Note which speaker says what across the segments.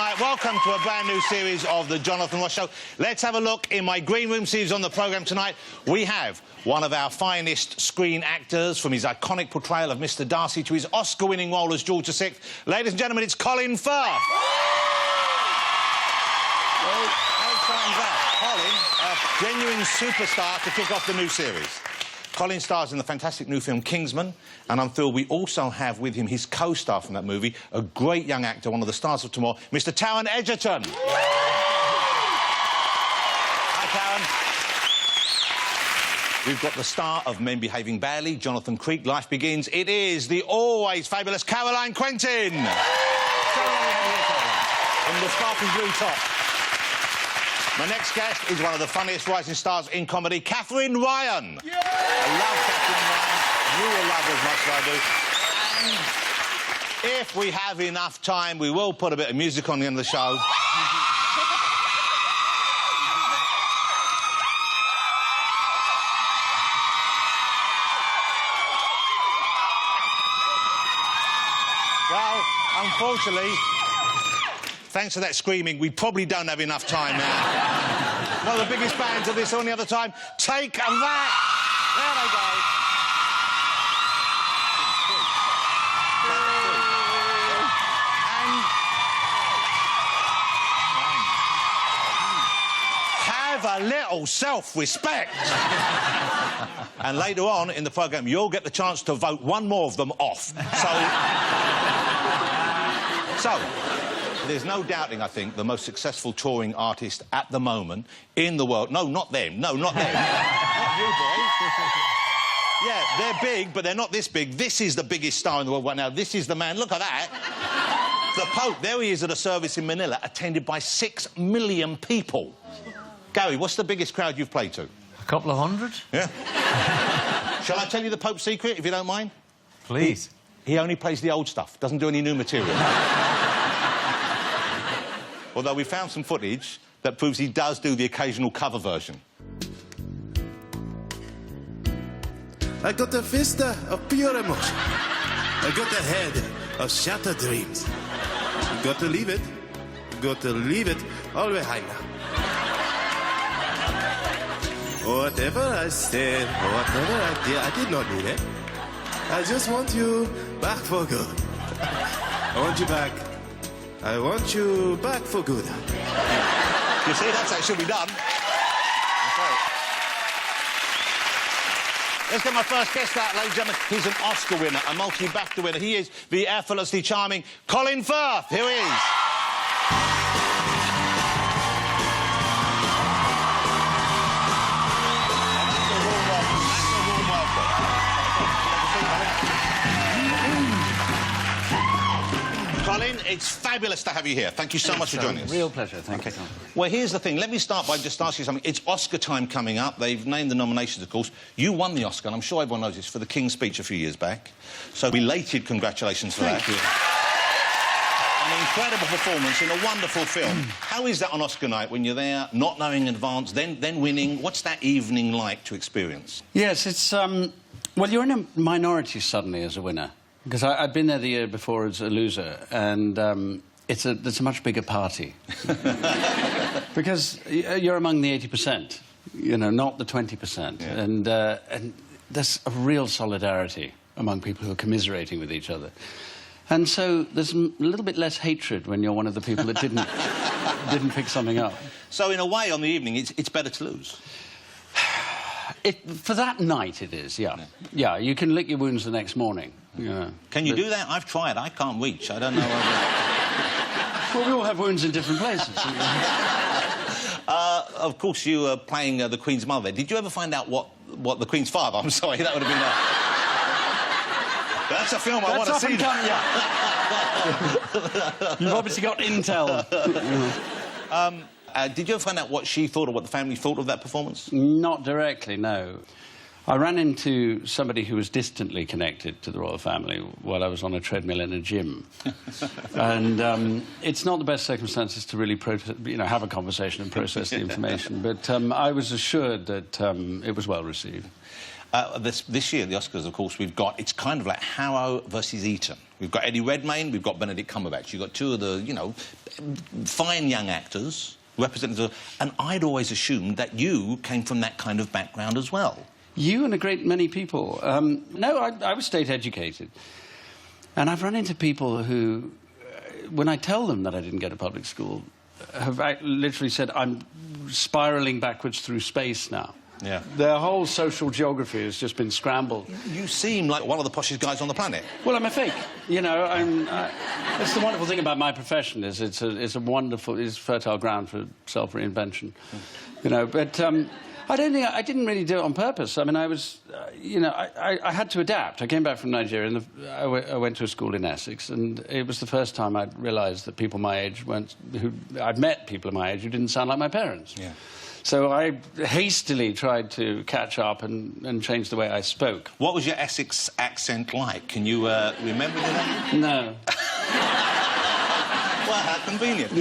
Speaker 1: tonight. Welcome to a brand new series of the Jonathan Ross Show. Let's have a look in my Green Room series on the programme tonight. We have one of our finest screen actors, from his iconic portrayal of Mr Darcy to his Oscar-winning role as George VI. Ladies and gentlemen, it's Colin Firth. Well, how exciting is that? Colin, a genuine superstar to kick off the new series. Colin stars in the fantastic new film Kingsman, and I'm thrilled we also have with him his co-star from that movie, a great young actor, one of the stars of tomorrow, Mr Taron Egerton. Hi, Taron. We've got the star of Men Behaving Badly, Jonathan Creek. Life Begins. It is the always fabulous Caroline Quentin. So lovely to have you here, Caroline. In the sparkling blue top. My next guest is one of the funniest rising stars in comedy, Katherine Ryan. Yeah! I love Katherine Ryan. You will love her as much as I do. And if we have enough time, we will put a bit of music on the end of the show. Well, unfortunately, thanks to that screaming, we probably don't have enough time now. One of the biggest bands of this or any other time. Take that! There they go. And have a little self-respect. And later on in the programme, you'll get the chance to vote one more of them off. So, there's no doubting, I think, the most successful touring artist at the moment in the world. No, not them. No, not them. Not you, boys. Yeah, they're big, but they're not this big. This is the biggest star in the world right now. This is the man. Look at that. The Pope. There he is at a service in Manila, attended by 6 million people. Gary, what's the biggest crowd you've played to?
Speaker 2: A couple of hundred.
Speaker 1: Yeah. Shall I tell you the Pope's secret, if you don't mind?
Speaker 2: Please.
Speaker 1: He only plays the old stuff, doesn't do any new material. Although we found some footage that proves he does do the occasional cover version.
Speaker 3: I got the vista of pure emotion. I got the head of shattered dreams. You got to leave it. You got to leave it all behind now. Whatever I said, whatever I did not mean it. I just want you back for good. I want you back. I want you back for good.
Speaker 1: You see, that's how it should be done. That's right. Let's get my first guest out, ladies and gentlemen. He's an Oscar winner, a multi-BAFTA winner. He is the effortlessly charming Colin Firth. Here he is. Colin, it's fabulous to have you here. Thank you so much for joining us.
Speaker 2: Real pleasure, thank you.
Speaker 1: Well, here's the thing. Let me start by just asking you something. It's Oscar time coming up. They've named the nominations, of course. You won the Oscar, and I'm sure everyone knows this, for the King's Speech a few years back. So, belated congratulations for that.
Speaker 2: Thank you.
Speaker 1: An incredible performance in a wonderful film. How is that on Oscar night, when you're there, not knowing in advance, then winning? What's that evening like to experience?
Speaker 2: Yes, it's, well, you're in a minority suddenly as a winner. Because I'd been there the year before as a loser, and it's a much bigger party. Because you're among the 80%, you know, not the 20%. Yeah. And there's a real solidarity among people who are commiserating with each other. And so there's a little bit less hatred when you're one of the people that didn't pick something up.
Speaker 1: So, in a way, on the evening, it's better to lose?
Speaker 2: For that night, it is, yeah. Yeah, you can lick your wounds the next morning. Yeah.
Speaker 1: Can you do that? I've tried. I can't reach. I don't know.
Speaker 2: Well, we all have wounds in different places.
Speaker 1: Of course, you were playing the Queen's mother. Did you ever find out what the Queen's father? I'm sorry, that would have been... That's a film I want to see.
Speaker 2: Yeah. You've obviously got intel.
Speaker 1: Did you ever find out what she thought or what the family thought of that performance?
Speaker 2: Not directly, no. I ran into somebody who was distantly connected to the royal family while I was on a treadmill in a gym. And it's not the best circumstances to really have a conversation and process the information, but I was assured that it was well received.
Speaker 1: This year, the Oscars, of course, we've got... It's kind of like Harrow versus Eton. We've got Eddie Redmayne, we've got Benedict Cumberbatch. You've got two of the, you know, fine young actors, representatives of... And I'd always assumed that you came from that kind of background as well.
Speaker 2: You and a great many people. No, I was state-educated. And I've run into people who, when I tell them that I didn't go to public school, have literally said, I'm spiralling backwards through space now.
Speaker 1: Yeah.
Speaker 2: Their whole social geography has just been scrambled.
Speaker 1: You seem like one of the poshest guys on the planet.
Speaker 2: Well, I'm a fake. You know, that's the wonderful thing about my profession, is it's a wonderful, it's fertile ground for self-reinvention. You know, but I didn't really do it on purpose. I mean, I was, you know, I had to adapt. I came back from Nigeria, and I went to a school in Essex, and it was the first time I'd realised that people my age I'd met people of my age who didn't sound like my parents.
Speaker 1: Yeah.
Speaker 2: So I hastily tried to catch up and change the way I spoke.
Speaker 1: What was your Essex accent like? Can you remember that?
Speaker 2: No.
Speaker 1: Well, how convenient.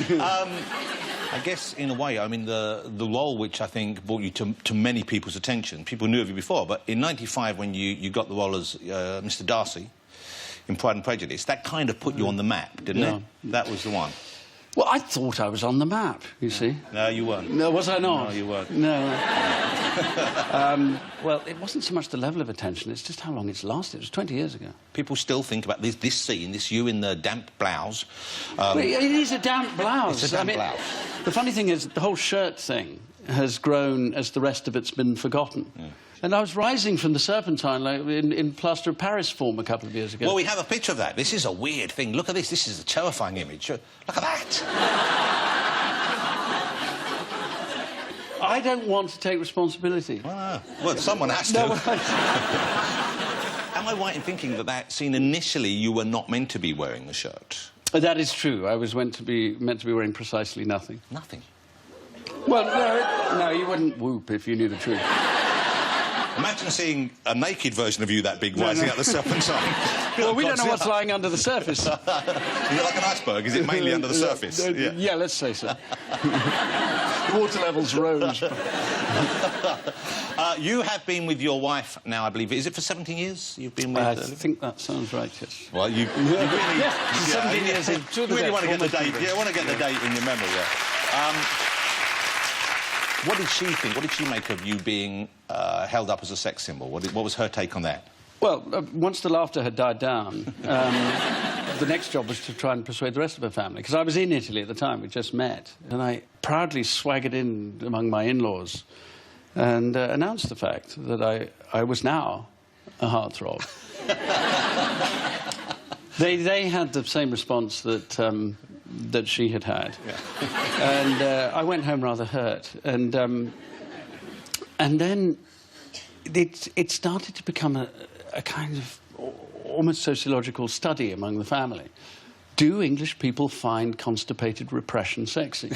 Speaker 1: I guess, in a way, I mean, the role which I think brought you to many people's attention, people knew of you before, but in '95, when you got the role as Mr. Darcy in Pride and Prejudice, that kind of put you on the map, didn't it? That was the one.
Speaker 2: Well, I thought I was on the map, you see.
Speaker 1: No, you weren't.
Speaker 2: No, was I not?
Speaker 1: No, you weren't.
Speaker 2: No. Well, it wasn't so much the level of attention, it's just how long it's lasted. It was 20 years ago.
Speaker 1: People still think about this scene, this you in the damp blouse.
Speaker 2: Well, it is a damp blouse.
Speaker 1: It's a damp blouse.
Speaker 2: The funny thing is, the whole shirt thing has grown as the rest of it's been forgotten. Yeah. And I was rising from the Serpentine like, in plaster of Paris form a couple of years ago.
Speaker 1: Well, we have a picture of that. This is a weird thing. Look at this. This is a terrifying image. Look at that.
Speaker 2: I don't want to take responsibility.
Speaker 1: Well, someone has to.
Speaker 2: No,
Speaker 1: Am I right in thinking that scene, initially, you were not meant to be wearing the shirt?
Speaker 2: That is true. I was meant to be wearing precisely nothing.
Speaker 1: Nothing?
Speaker 2: Well, no, you wouldn't whoop if you knew the truth.
Speaker 1: Imagine seeing a naked version of you that big rising up the Serpentine.
Speaker 2: Well, we don't know what's lying under the surface.
Speaker 1: Is it like an iceberg? Is it mainly under the surface?
Speaker 2: Yeah, let's say so. The water levels rose.
Speaker 1: You have been with your wife now, I believe. Is it for 17 years you've been with...
Speaker 2: I think that sounds right, yes.
Speaker 1: Well, you really...
Speaker 2: Yeah, 17 years in.
Speaker 1: You really want to get the date. Yeah, I want to get the date in your memory, yeah. What did she think? What did she make of you being held up as a sex symbol? What was her take on that?
Speaker 2: Well, once the laughter had died down, the next job was to try and persuade the rest of her family, because I was in Italy at the time, we just met, and I proudly swaggered in among my in-laws and announced the fact that I was now a heartthrob. They had the same response that she had had. Yeah. And I went home rather hurt. And then it started to become a kind of almost sociological study among the family. Do English people find constipated repression sexy?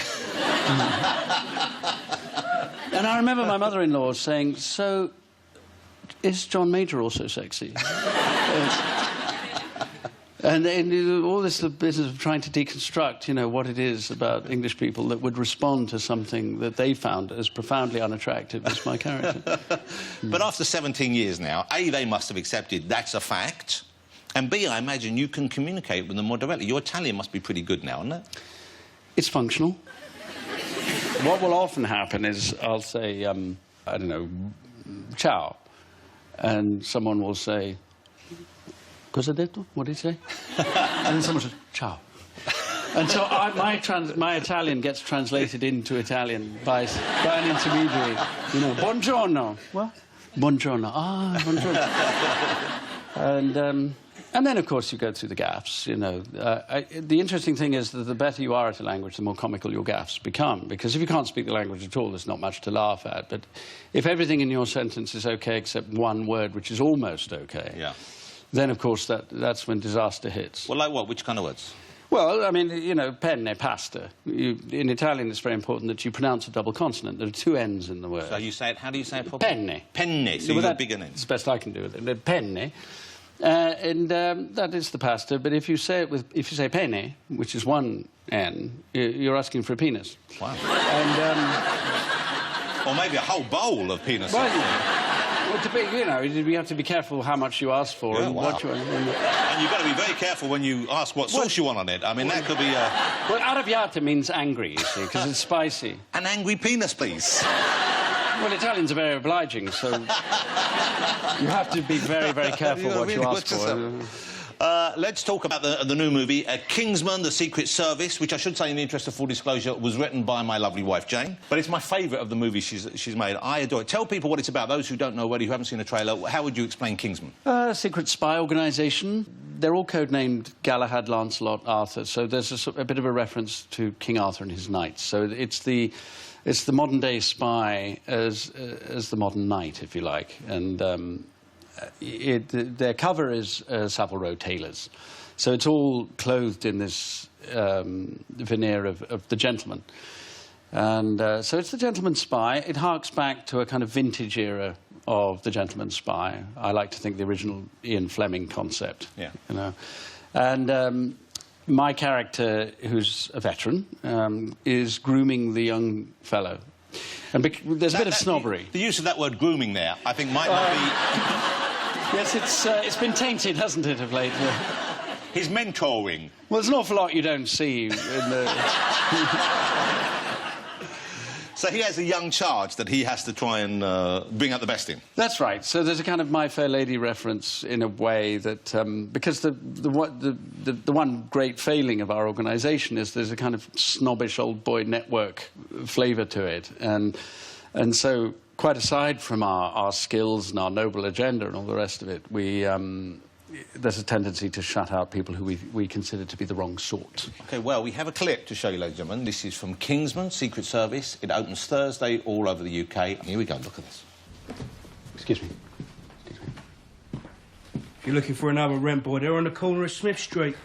Speaker 2: And I remember my mother-in-law saying, so, is John Major also sexy? And all this business of trying to deconstruct, you know, what it is about English people that would respond to something that they found as profoundly unattractive as my character.
Speaker 1: But after 17 years now, A, they must have accepted that's a fact, and B, I imagine you can communicate with them more directly. Your Italian must be pretty good now, isn't it?
Speaker 2: It's functional. What will often happen is I'll say, I don't know, ciao, and someone will say, cosa detto? What did he say? And then someone says, ciao. And so my Italian gets translated into Italian by an intermediary. You know, buongiorno. What? Buongiorno. Ah, buongiorno. And then, of course, you go through the gaffes, you know. The interesting thing is that the better you are at a language, the more comical your gaffes become. Because if you can't speak the language at all, there's not much to laugh at. But if everything in your sentence is OK except one word, which is almost OK...
Speaker 1: Yeah.
Speaker 2: Then, of course, that's when disaster hits.
Speaker 1: Well, like what? Which kind of words?
Speaker 2: Well, I mean, you know, penne, pasta. In Italian, it's very important that you pronounce a double consonant. There are two N's in the word.
Speaker 1: So you say it... How do you say it properly?
Speaker 2: Penne.
Speaker 1: Penne. So you've got bigger names.
Speaker 2: It's the best I can do with it. Penne. And that is the pasta. But if you say penne, which is one N, you're asking for a penis.
Speaker 1: Wow.
Speaker 2: And...
Speaker 1: or maybe a whole bowl of penis.
Speaker 2: Well, Well, to be, you know, you have to be careful how much you ask for and
Speaker 1: wow.
Speaker 2: what you...
Speaker 1: And you've got to be very careful when you ask what sauce you want on it. I mean, that could be a...
Speaker 2: Well, arrabbiata means angry, you see, because it's spicy.
Speaker 1: An angry penis, please.
Speaker 2: Well, Italians are very obliging, so you have to be very, very careful what you ask for.
Speaker 1: Let's talk about the new movie, Kingsman, The Secret Service, which I should say, in the interest of full disclosure, was written by my lovely wife, Jane. But it's my favourite of the movies she's made. I adore it. Tell people what it's about. Those who don't know already, who haven't seen a trailer, how would you explain Kingsman?
Speaker 2: Secret spy organisation. They're all codenamed Galahad, Lancelot, Arthur, so there's a bit of a reference to King Arthur and his knights. So it's the modern-day spy as the modern knight, if you like. And their cover is Savile Row tailors. So it's all clothed in this veneer of the gentleman. And so it's the gentleman spy. It harks back to a kind of vintage era of the gentleman spy. I like to think the original Ian Fleming concept.
Speaker 1: Yeah.
Speaker 2: You know. And my character, who's a veteran, is grooming the young fellow. And there's a bit of snobbery.
Speaker 1: The use of that word grooming there, I think, might not be...
Speaker 2: Yes, it's been tainted, hasn't it, of late?
Speaker 1: His mentoring.
Speaker 2: Well, there's an awful lot you don't see in the...
Speaker 1: So he has a young charge that he has to try and bring out the best in.
Speaker 2: That's right. So there's a kind of My Fair Lady reference in a way that... because the one great failing of our organisation is there's a kind of snobbish old boy network flavour to it. And so... quite aside from our skills and our noble agenda and all the rest of it, there's a tendency to shut out people who we consider to be the wrong sort. OK, well, we have a clip to show you, ladies and gentlemen. This is from Kingsman, Secret Service. It opens Thursday all over the UK. Here we go, look at this. Excuse me.
Speaker 4: If you're looking for another rent boy, they're on the corner of Smith Street.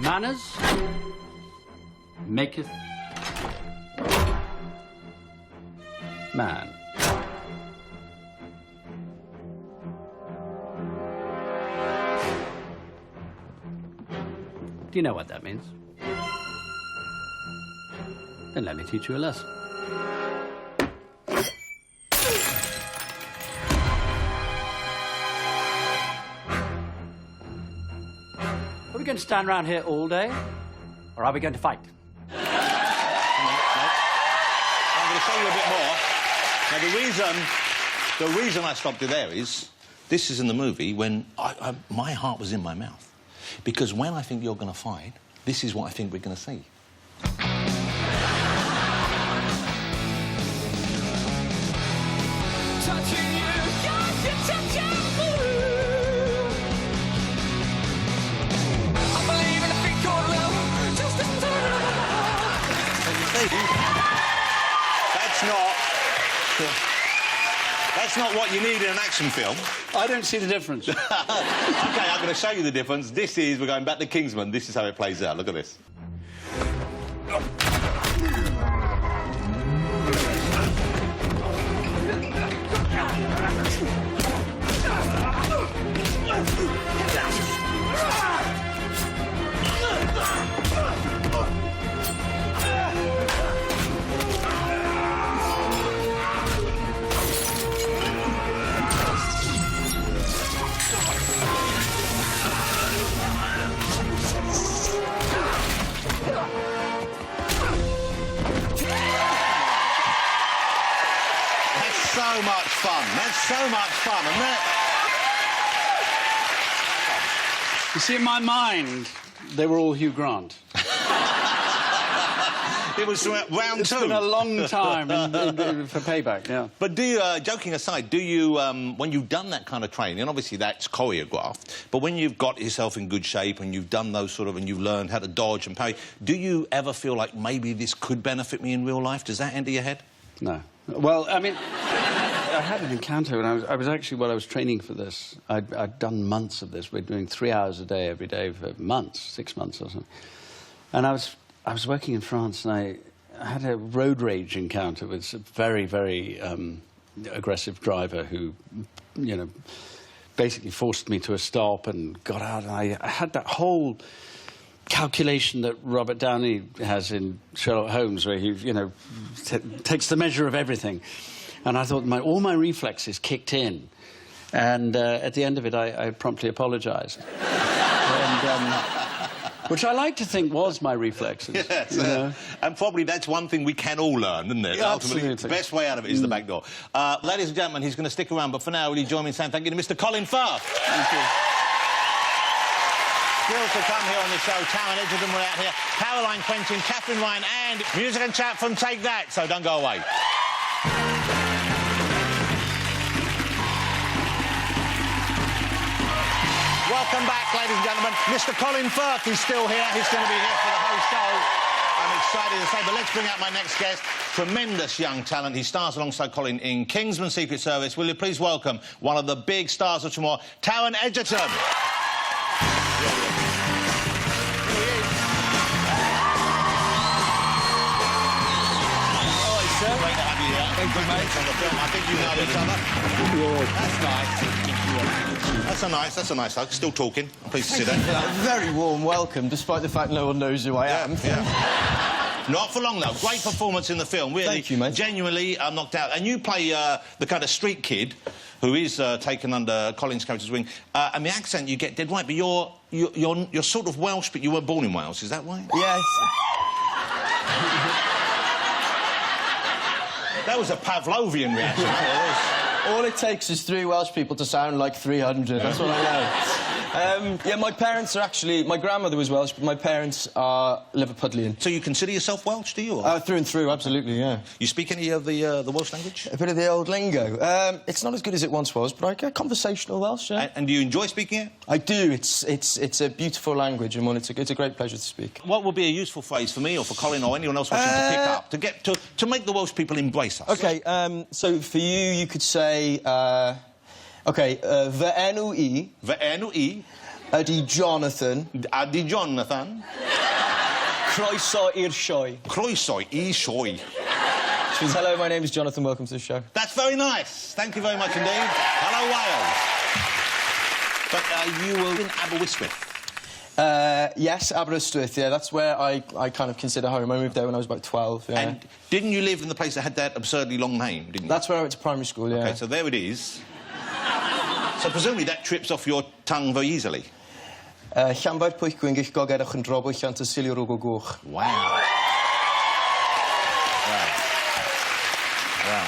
Speaker 2: Manners maketh man. Do you know what that means? Then let me teach you a lesson. Are we going to stand around here all day, or are we going to fight?
Speaker 1: I'm going to show you a bit more. Now, the reason I stopped you there is, this is in the movie when my heart was in my mouth. Because when I think you're going to fight, this is what I think we're going to see.
Speaker 5: Touching you, got to touch you. I believe in a thing called love, just a
Speaker 1: That's not what you need in an action film.
Speaker 2: I don't see the difference.
Speaker 1: OK, I'm going to show you the difference. We're going back to Kingsman. This is how it plays out. Look at this. So much fun. That's so much fun, isn't it?
Speaker 2: You see, in my mind, they were all Hugh Grant.
Speaker 1: It was round two.
Speaker 2: It's been a long time for payback, yeah.
Speaker 1: But do you, joking aside, do you, when you've done that kind of training, and obviously that's choreographed, but when you've got yourself in good shape and you've done those sort of, and you've learned how to dodge and parry, do you ever feel like maybe this could benefit me in real life? Does that enter your head?
Speaker 2: No. Well, I mean, I had an encounter when I was actually, while I was training for this, I'd done months of this. We're doing 3 hours a day every day for months, 6 months or something. And I was working in France, and I had a road rage encounter with a very, very aggressive driver who, you know, basically forced me to a stop and got out. And I had that whole calculation that Robert Downey has in Sherlock Holmes, where he, you know, takes the measure of everything. And I thought all my reflexes kicked in. And at the end of it, I promptly apologised. Which I like to think was my reflexes.
Speaker 1: Yes,
Speaker 2: you know?
Speaker 1: And probably that's one thing we can all learn, isn't it?
Speaker 2: Yeah,
Speaker 1: ultimately, the best way out of it is the back door. Ladies and gentlemen, he's going to stick around, but for now, will you join me in saying thank you to Mr. Colin Firth?
Speaker 2: Thank you.
Speaker 1: Thrilled to come here on the show. Tower and Edgerton were out here. Caroline Quentin, Catherine Ryan, and music and chat from Take That, so don't go away. Welcome back, ladies and gentlemen. Mr. Colin Firth is still here. He's going to be here for the whole show. I'm excited to say, but let's bring out my next guest. Tremendous young talent. He stars alongside Colin in Kingsman Secret Service. Will you please welcome one of the big stars of tomorrow, Taron Egerton. Great to have you here. Thank you, mate. On the film. I think you know each other. That's nice. That's a nice hug. Still talking. I'm pleased to see that.
Speaker 6: Very warm welcome, despite the fact no one knows who I am.
Speaker 1: Yeah. Not for long, though. Great performance in the film, really.
Speaker 6: Thank you, mate.
Speaker 1: Genuinely knocked out. And you play the kind of street kid who is taken under Colin's character's wing. And the accent you get dead right, but you're sort of Welsh, but you weren't born in Wales. Is that right?
Speaker 6: Yes.
Speaker 1: That was a Pavlovian reaction.
Speaker 6: All it takes is 3 Welsh people to sound like 300. That's what I know. Yeah, my parents are actually... My grandmother was Welsh, but my parents are Liverpudlian.
Speaker 1: So you consider yourself Welsh, do you?
Speaker 6: Through and through, absolutely, yeah.
Speaker 1: You speak any of the Welsh language?
Speaker 6: A bit of the old lingo. It's not as good as it once was, but I get conversational Welsh, yeah.
Speaker 1: And do you enjoy speaking it?
Speaker 6: I do. It's a beautiful language, and it's a great pleasure to speak.
Speaker 1: What would be a useful phrase for me or for Colin or anyone else watching to pick up, to make the Welsh people embrace us?
Speaker 6: OK, so for you could say... OK, fy enw I...
Speaker 1: Fy enw I...
Speaker 6: Ydy Jonathan.
Speaker 1: Ydy Jonathan.
Speaker 6: Croeso i'r sioe.
Speaker 1: Croeso i'r sioe.
Speaker 6: Which means, hello, my name is Jonathan, welcome to the show.
Speaker 1: That's very nice. Thank you very much indeed. Hello, Wales. But you were in Aberystwyth.
Speaker 6: Yes, Aberystwyth, yeah, that's where I kind of consider home. I moved there when I was about 12, yeah.
Speaker 1: And didn't you live in the place that had that absurdly long name, didn't you?
Speaker 6: That's where I went to primary school, yeah.
Speaker 1: OK, so there it is. So presumably that trips off your tongue very easily.
Speaker 6: Llanfair Pwyll Gwyngyll Gogerach yn Drobwy Llant y Silio Rwg o Gwch.
Speaker 1: Wow. Wow.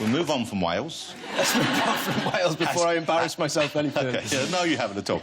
Speaker 1: We'll move on from Wales.
Speaker 6: Let's move on from Wales before I embarrass myself any further.
Speaker 1: Okay, yeah, no, you haven't at all.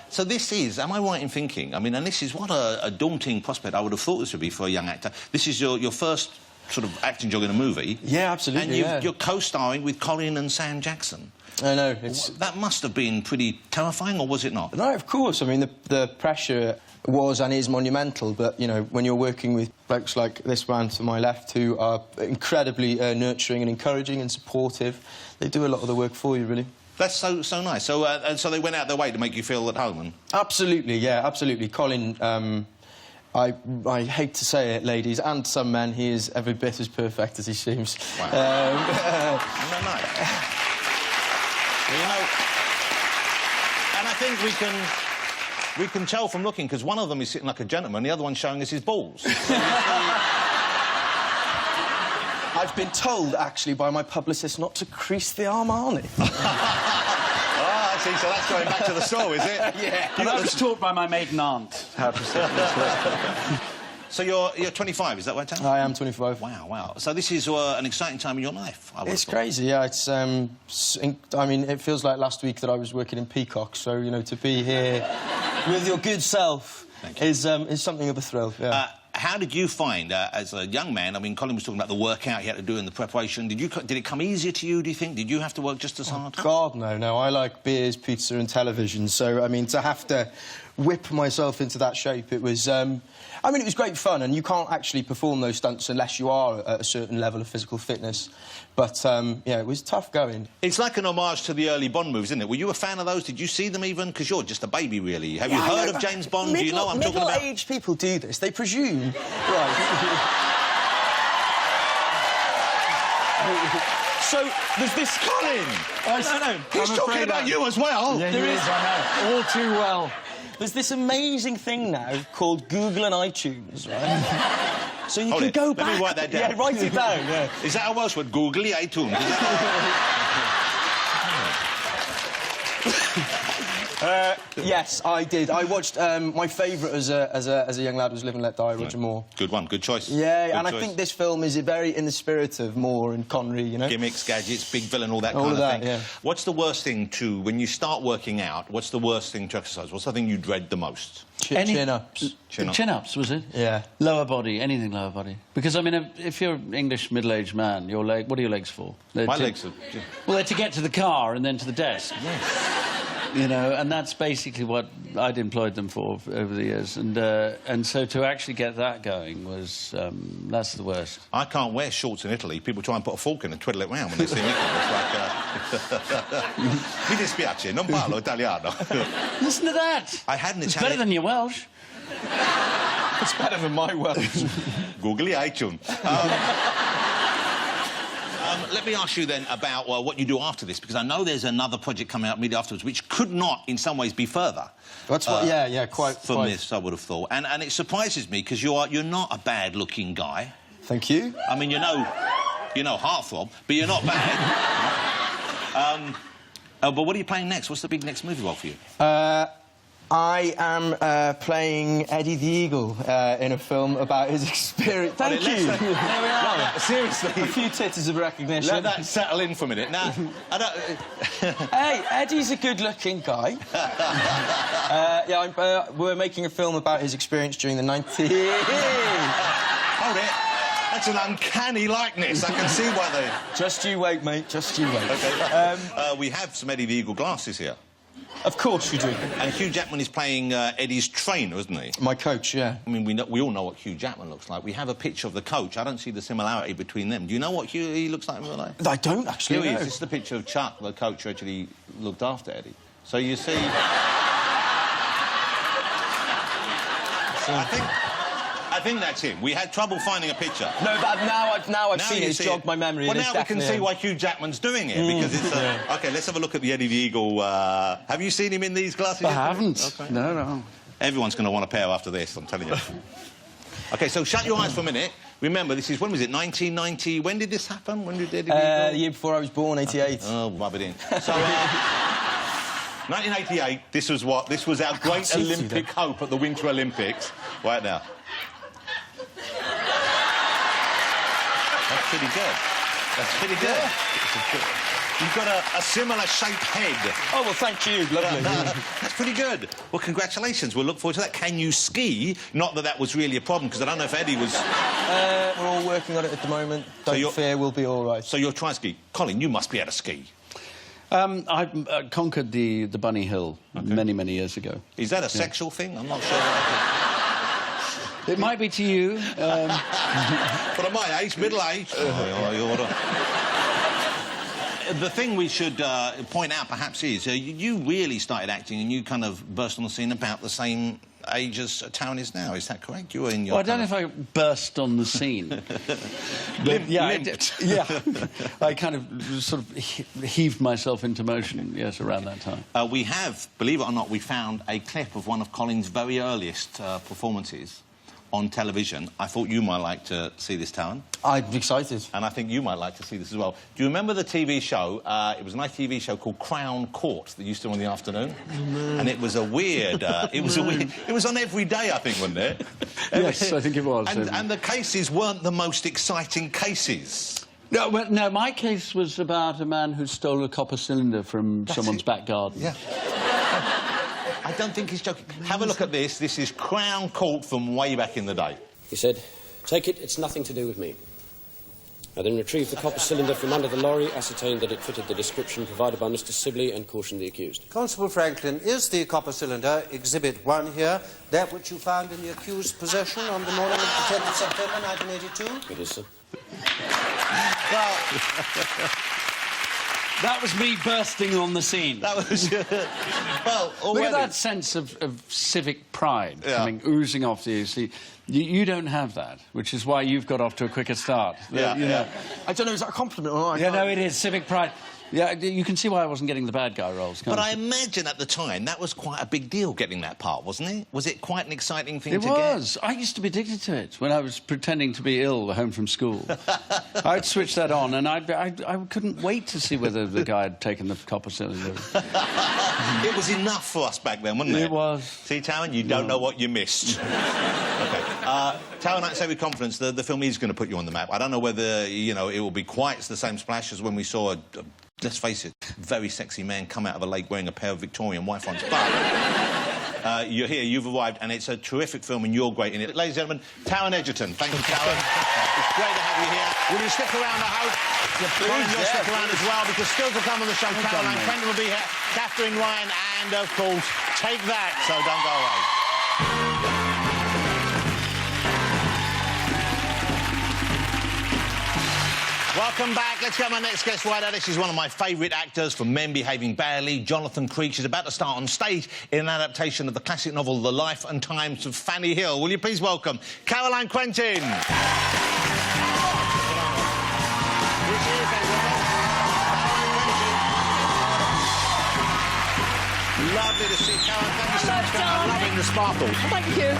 Speaker 1: So this is, am I right in thinking, I mean, and this is what a daunting prospect I would have thought this would be for a young actor. This is your first sort of acting job in a movie.
Speaker 6: Yeah, absolutely,
Speaker 1: and you're co-starring with Colin and Sam Jackson.
Speaker 6: I know,
Speaker 1: That must have been pretty terrifying, or was it not?
Speaker 6: No, of course. I mean, the pressure was and is monumental, but, you know, when you're working with folks like this man to my left who are incredibly nurturing and encouraging and supportive, they do a lot of the work for you, really.
Speaker 1: That's so nice. So, and so they went out their way to make you feel at home, and...
Speaker 6: Absolutely, yeah, absolutely. Colin, I hate to say it, ladies, and some men, he is every bit as perfect as he seems.
Speaker 1: Wow. Isn't that nice? Well, you know, and I think we can tell from looking, because one of them is sitting like a gentleman, the other one's showing us his balls.
Speaker 6: I've been told, actually, by my publicist not to crease the Armani.
Speaker 1: Oh, I see, so that's going back to the store, is it?
Speaker 6: Yeah.
Speaker 2: And I was taught by my maiden aunt how to say this.
Speaker 1: So you're 25, is that right, Tam?
Speaker 6: I am 25.
Speaker 1: Wow. So this is an exciting time in your life, I would have
Speaker 6: It's
Speaker 1: thought.
Speaker 6: crazy, yeah. It's, I mean, it feels like last week that I was working in Peacock, so, you know, to be here with your good self is something of a thrill, yeah.
Speaker 1: How did you find, as a young man, I mean, Colin was talking about the workout he had to do in the preparation. Did it come easier to you, do you think? Did you have to work just as hard?
Speaker 6: God, no. I like beers, pizza and television, so, I mean, to have to whip myself into that shape, it was... I mean, it was great fun, and you can't actually perform those stunts unless you are at a certain level of physical fitness. But, yeah, it was tough going.
Speaker 1: It's like an homage to the early Bond movies, isn't it? Were you a fan of those? Did you see them even? Because you're just a baby, really. Have you heard of James Bond? Do you know what I'm talking about?
Speaker 6: Middle-aged people do this. They presume. Right.
Speaker 1: So, there's this Colin!
Speaker 2: No.
Speaker 1: He's talking about you as well!
Speaker 2: Yeah, there is, I know. All too well.
Speaker 6: There's this amazing thing now called Google and iTunes, right? So you
Speaker 1: Hold
Speaker 6: can
Speaker 1: it.
Speaker 6: go
Speaker 1: Let
Speaker 6: back...
Speaker 1: me write that down.
Speaker 6: Yeah, write it down, yeah.
Speaker 1: Is that a Welsh word? Googly iTunes. Is that...
Speaker 6: Yes, I did. I watched... my favourite as a young lad was Live and Let Die, Roger Moore.
Speaker 1: Good one, good choice.
Speaker 6: Yeah,
Speaker 1: good
Speaker 6: and
Speaker 1: choice.
Speaker 6: I think this film is very in the spirit of Moore and Connery, you know?
Speaker 1: Gimmicks, gadgets, big villain, all that
Speaker 6: All
Speaker 1: kind
Speaker 6: of
Speaker 1: of
Speaker 6: that,
Speaker 1: thing.
Speaker 6: yeah.
Speaker 1: What's the worst thing to... When you start working out, what's the worst thing to exercise? What's the thing you dread the most?
Speaker 6: Chin-ups.
Speaker 2: Chin-ups, was it?
Speaker 6: Yeah.
Speaker 2: Lower body, anything lower body. Because, I mean, if you're an English middle-aged man, your leg... What are your legs for?
Speaker 1: My legs are...
Speaker 2: Well, they're to get to the car and then to the desk.
Speaker 1: Yes.
Speaker 2: You know, and that's basically what I'd employed them for over the years. And so to actually get that going was... that's the worst.
Speaker 1: I can't wear shorts in Italy. People try and put a fork in and twiddle it round when they see me. It's like... Mi dispiace, non parlo italiano.
Speaker 2: Listen to that!
Speaker 1: I had an
Speaker 2: It's
Speaker 1: Italian...
Speaker 2: better than your Welsh.
Speaker 6: It's better than my Welsh.
Speaker 1: Googly iTunes. Let me ask you then about what you do after this, because I know there's another project coming out immediately afterwards, which could not, in some ways, be further.
Speaker 6: That's what... yeah, quite...
Speaker 1: From this, I would have thought. And it surprises me, because you're not a bad-looking guy.
Speaker 6: Thank you.
Speaker 1: I mean, you're no heartthrob, but you're not bad. But what are you playing next? What's the big next movie role for you?
Speaker 6: I am playing Eddie the Eagle in a film about his experience. Thank you. There we are.
Speaker 1: No, seriously.
Speaker 6: A few titters of recognition.
Speaker 1: Let that settle in for a minute. Now, I don't...
Speaker 6: Hey, Eddie's a good-looking guy. We're making a film about his experience during the 90s.
Speaker 1: Hold it. That's an uncanny likeness. I can see why they...
Speaker 6: Just you wait, mate. Just you wait.
Speaker 1: OK. We have some Eddie the Eagle glasses here.
Speaker 6: Of course you do.
Speaker 1: And Hugh Jackman is playing Eddie's trainer, isn't he?
Speaker 6: My coach, yeah.
Speaker 1: I mean, we all know what Hugh Jackman looks like. We have a picture of the coach. I don't see the similarity between them. Do you know what he looks like in real life?
Speaker 6: I don't actually
Speaker 1: Here he
Speaker 6: know.
Speaker 1: is. This is the picture of Chuck, the coach who actually looked after Eddie. So you see... I think that's him. We had trouble finding a picture.
Speaker 6: No, but now I've seen it. It's jogged my memory.
Speaker 1: Well, now we can see why Hugh Jackman's doing it, because it's... OK, let's have a look at the Eddie the Eagle. Have you seen him in these glasses?
Speaker 2: I haven't.
Speaker 1: Okay.
Speaker 2: No.
Speaker 1: Everyone's going to want a pair after this, I'm telling you. OK, so shut your eyes for a minute. Remember, this is... When was it? 1990... When did this happen? When did Eddie the Eagle...
Speaker 6: The year before I was born, 88.
Speaker 1: Oh, rub it in. So... 1988, this was what? This was our great Olympic hope at the Winter Olympics. Right now. That's pretty good. That's pretty good.
Speaker 6: Yeah.
Speaker 1: You've got a similar shaped head.
Speaker 6: Oh, well, thank you. Lovely.
Speaker 1: That's pretty good. Well, congratulations. We'll look forward to that. Can you ski? Not that that was really a problem, because I don't know if Eddie was...
Speaker 6: We're all working on it at the moment. Don't fear, we'll be all right.
Speaker 1: So you're trying to ski. Colin, you must be able to ski.
Speaker 2: I conquered the Bunny Hill many years ago.
Speaker 1: Is that a sexual thing? I'm not sure.
Speaker 2: It might be to you.
Speaker 1: But at my age, middle age... The thing we should point out, perhaps, is you really started acting and you kind of burst on the scene about the same age as Taron is now. Is that correct? You were in your...
Speaker 2: Well, I don't know if I burst on the scene. But, yeah, I kind of sort of heaved myself into motion, yes, around that time.
Speaker 1: We have, believe it or not, we found a clip of one of Colin's very earliest performances on television. I thought you might like to see this, Taron.
Speaker 6: I'm excited.
Speaker 1: And I think you might like to see this as well. Do you remember the TV show? It was a nice TV show called Crown Court that used to on in the afternoon. And it was a weird... it was on every day, I think, wasn't it?
Speaker 2: Yes, I think it was.
Speaker 1: And the cases weren't the most exciting cases.
Speaker 2: No, well, no, my case was about a man who stole a copper cylinder from someone's back garden.
Speaker 1: Yeah. I don't think he's joking. Have a look at this. This is Crown Court from way back in the day.
Speaker 7: He said, "Take it, it's nothing to do with me." I then retrieved the copper cylinder from under the lorry, ascertained that it fitted the description provided by Mr. Sibley, and cautioned the accused.
Speaker 8: Constable Franklin, is the copper cylinder, Exhibit 1 here, that which you found in the accused's possession on the morning of the 10th of September, 1982?
Speaker 7: It is, sir.
Speaker 1: Well...
Speaker 2: That was me bursting on the scene.
Speaker 1: That was... well, already...
Speaker 2: Look at that sense of civic pride coming oozing off you. See, you don't have that, which is why you've got off to a quicker start.
Speaker 1: Yeah,
Speaker 2: you know.
Speaker 6: I don't know, is that a compliment or not?
Speaker 2: Yeah, no, it is. Civic pride. Yeah, you can see why I wasn't getting the bad guy roles, can't
Speaker 1: But I
Speaker 2: you?
Speaker 1: imagine at the time that was quite a big deal getting that part, wasn't it? Was it quite an exciting thing
Speaker 2: It
Speaker 1: to get?
Speaker 2: was. I used to be addicted to it when I was pretending to be ill home from school. I'd switch that on, and I couldn't wait to see whether the guy had taken the copper cylinder.
Speaker 1: It was enough for us back then, wasn't it?
Speaker 2: It was.
Speaker 1: See, Taryn, you don't know what you missed. OK. Taryn, I'd say with confidence, the film is going to put you on the map. I don't know whether, you know, it will be quite the same splash as when we saw let's face it, very sexy man come out of a lake wearing a pair of Victorian white fronts. But you're here, you've arrived, and it's a terrific film, and you're great in it. Ladies and gentlemen, Taryn Edgerton. Thank you, Taryn. It's great to have you here. Will you stick around, I hope? Colin, you'll stick around as well, because still to come on the show, Caroline Quentin will be here, Catherine Ryan, and, of course, Take That, so don't go away. Welcome back. Let's get my next guest right out. This is one of my favourite actors from Men Behaving Badly, Jonathan Creek. She's about to start on stage in an adaptation of the classic novel The Life and Times of Fanny Hill. Will you please welcome Caroline Quentin? Lovely to see Caroline. Thank you so much. I'm loving the sparkles.
Speaker 9: Thank you.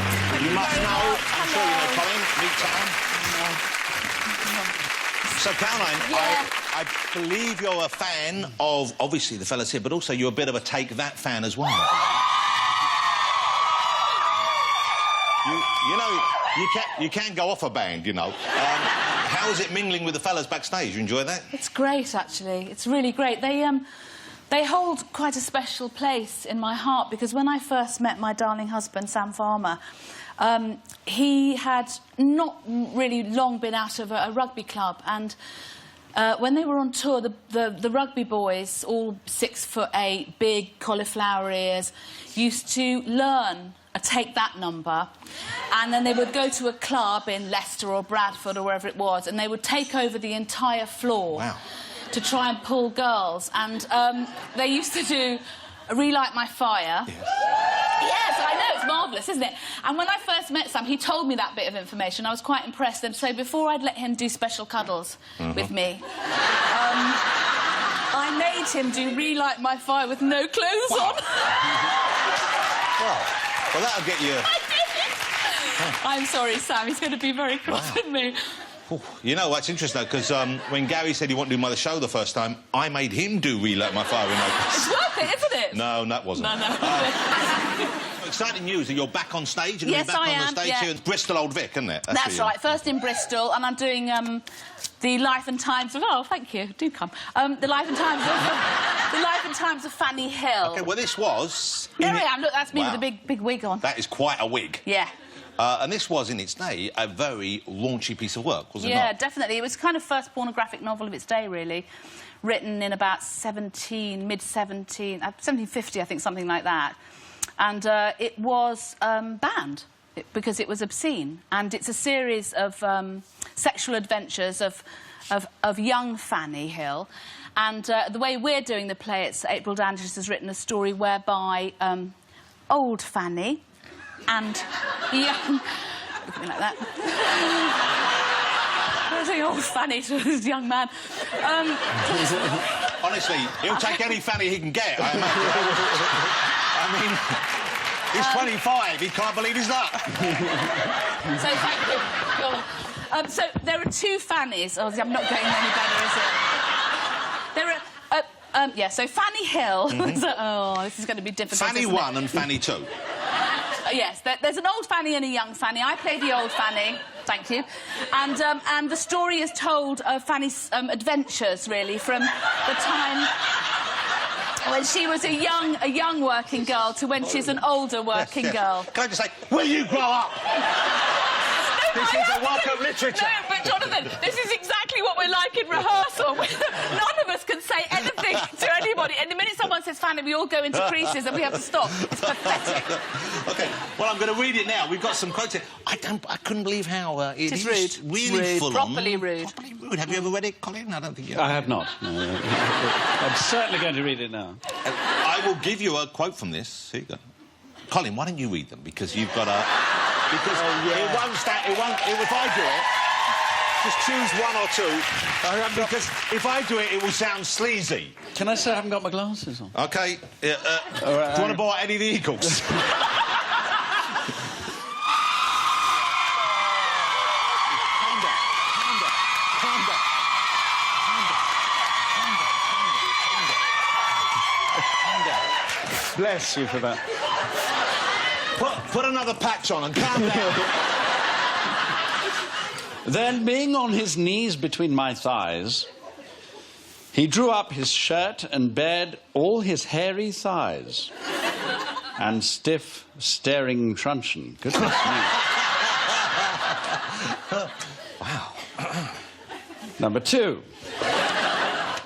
Speaker 1: You must know, I'm sure you know Colin, meet Taryn. So, Caroline,
Speaker 9: Yeah.
Speaker 1: I believe you're a fan of, obviously, the fellas here, but also you're a bit of a Take That fan as well. You know, you can go off a band, you know. How is it mingling with the fellas backstage? You enjoy that?
Speaker 9: It's great, actually. It's really great. They hold quite a special place in my heart, because when I first met my darling husband, Sam Farmer, he had not really long been out of a rugby club, and when they were on tour, the rugby boys, all 6'8", big cauliflower ears, used to learn a Take That number, and then they would go to a club in Leicester or Bradford or wherever it was, and they would take over the entire floor.
Speaker 1: Wow.
Speaker 9: To try and pull girls, and they used to do Relight My Fire.
Speaker 1: Yes.
Speaker 9: Yes, I know, it's marvellous, isn't it? And when I first met Sam, he told me that bit of information. I was quite impressed, and so before I'd let him do special cuddles with me, I made him do Relight My Fire with no clothes on.
Speaker 1: Well, that'll get you...
Speaker 9: I'm sorry, Sam, he's going to be very cross with me.
Speaker 1: You know what's interesting, though, because when Gary said he wanted to do my show the first time, I made him do Relight My Fire in no clothes.
Speaker 9: It's worth it, isn't it?
Speaker 1: No, that wasn't.
Speaker 9: No.
Speaker 1: Exciting news that you're back on stage. You're
Speaker 9: Yes,
Speaker 1: back
Speaker 9: I
Speaker 1: on
Speaker 9: am,
Speaker 1: the stage
Speaker 9: yeah.
Speaker 1: here in Bristol Old Vic, isn't it?
Speaker 9: That's right. First in Bristol, and I'm doing the Life and Times of... Oh, thank you. Do come. The Life and Times of... the Life and Times of Fanny Hill.
Speaker 1: OK, well, this was...
Speaker 9: There I am. Look, that's me
Speaker 1: Wow.
Speaker 9: with the big wig on.
Speaker 1: That is quite a wig.
Speaker 9: Yeah.
Speaker 1: And this was, in its day, a very raunchy piece of work, was it not?
Speaker 9: Yeah, definitely. It was kind of first pornographic novel of its day, really. Written in about mid-1750, I think, something like that. And it was banned because it was obscene. And it's a series of sexual adventures of young Fanny Hill. And the way we're doing the play, April Dandridge has written a story whereby old Fanny and young... Look at me like that. I say old Fanny to this young man.
Speaker 1: Honestly, he'll take any Fanny he can get, I imagine. I mean, he's 25, he can't believe he's not.
Speaker 9: So, thank you. So, there are two Fannys. Oh, I'm not getting any better, is it? There are... yeah, so Fanny Hill... oh, this is going to be difficult,
Speaker 1: Fanny 1 and Fanny 2.
Speaker 9: Yes, there's an old Fanny and a young Fanny. I play the old Fanny. Thank you. And the story is told of Fanny's adventures, really, from the time when she was a young working girl to when she's an older working girl.
Speaker 1: Can I just say, will you grow up? This is a work of literature.
Speaker 9: No, but Jonathan, this is exactly what we're like in rehearsal. None of us can say anything to anybody. And the minute someone says Fanny, we all go into creases and we have to stop. It's pathetic.
Speaker 1: OK, well, I'm going to read it now. We've got some quotes here. I couldn't believe how it is
Speaker 9: rude.
Speaker 1: really
Speaker 9: Rude.
Speaker 1: full
Speaker 9: Properly
Speaker 1: on.
Speaker 9: rude.
Speaker 1: Properly rude. Have you ever read it, Colin? I don't think you have.
Speaker 2: I have not. No. I'm certainly going to read it now.
Speaker 1: I will give you a quote from this. Here you go. Colin, why don't you read them? Because you've got a... Because it won't stand... If I do it... just choose one or two. Because if I do it, it will sound sleazy.
Speaker 2: Can I say I haven't got my glasses on?
Speaker 1: OK. Do you
Speaker 2: right,
Speaker 1: want to buy Eddie the Eagles?
Speaker 2: Bless you for that.
Speaker 1: Put another patch on and calm down.
Speaker 2: Then, being on his knees between my thighs, he drew up his shirt and bared all his hairy thighs and stiff, staring truncheon. Goodness me.
Speaker 1: Wow.
Speaker 2: Number 2.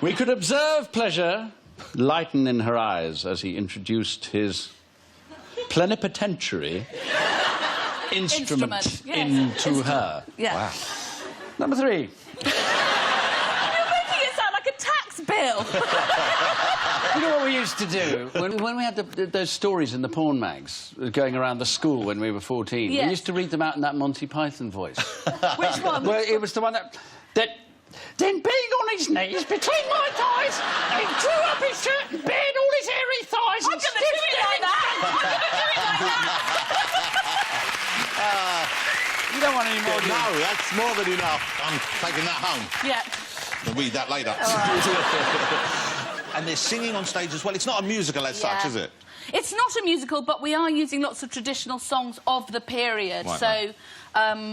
Speaker 2: We could observe pleasure lighten in her eyes as he introduced his plenipotentiary instrument
Speaker 9: Yes.
Speaker 2: into her.
Speaker 9: Yeah.
Speaker 2: Wow. Number 3.
Speaker 9: You're making it sound like a tax bill.
Speaker 2: You know what we used to do? When we had those stories in the porn mags going around the school when we were 14,
Speaker 9: Yes.
Speaker 2: we used to read them out in that Monty Python voice.
Speaker 9: Which one?
Speaker 2: Well, it was the one that... Then, being on his knees between my thighs, he drew up his shirt and bared all his hairy thighs
Speaker 9: I'm
Speaker 2: and
Speaker 9: going to do it like that. I'm going to do it like that.
Speaker 2: You don't want any more, do you?
Speaker 1: No, that's more than enough. I'm taking that home.
Speaker 9: Yeah.
Speaker 1: We'll read that later. And there's singing on stage as well. It's not a musical as such, is it?
Speaker 9: It's not a musical, but we are using lots of traditional songs of the period.
Speaker 1: Right,
Speaker 9: so